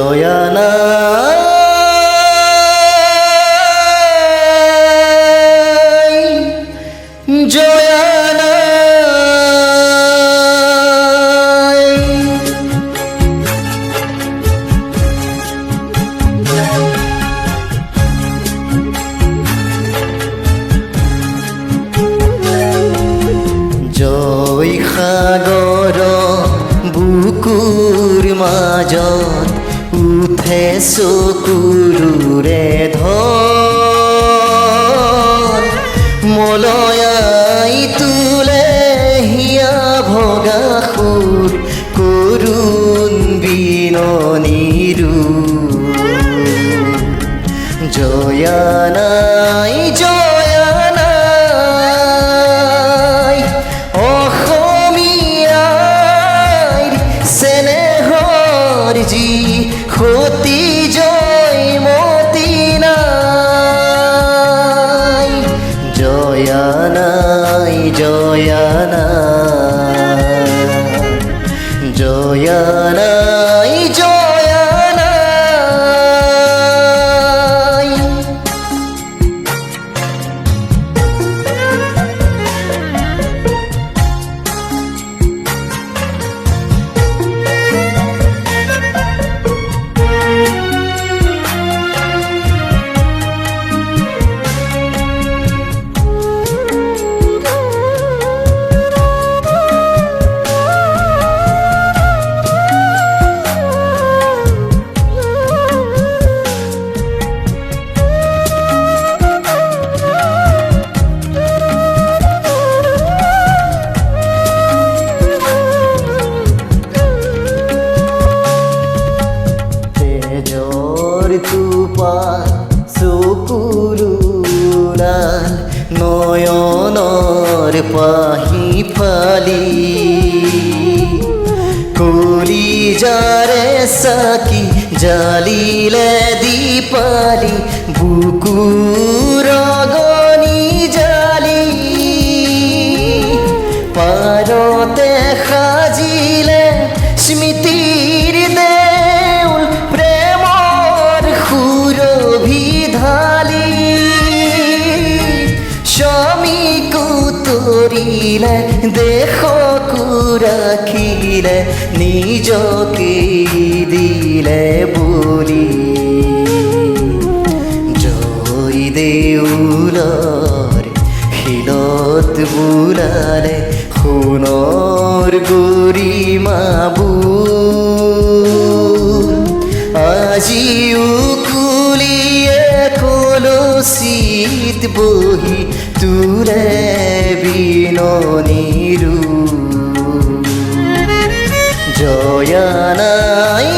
জয়ানা জয়ানা জয় সাগৰ বুকুৰ মাজত উঠে চকুৰে ধন মলয়াই তোলে হিয়া ভগা সুৰ কৰুণ বিননিৰো জয়ানাই জয়ানাই অসমীয়াৰ চেনেহৰ যি সতী জয়মতী নাই জয়ানাই জয়ানাই জয়ানাই জয়ানাই তুপার চকুৰুণাল নয়নৰ পাহি ফালি কলিজাৰে চাকি জালিলে দীপালি বুকুৰ অগনি জালি পাৰতে সাজিলে স্মৃতিৰ দেউল প্ৰেমৰ সুৰভিধালি স্বামীকো তৰিলে দেশকো ৰাখিলে নিজকে দিলে বুলি জয় দেউলৰ শিলত বোলালে সোণৰ গৰিমাবোৰ আজিও কুলিয়ে কলচীত বহি তোলে বিননিৰো জয়ানাই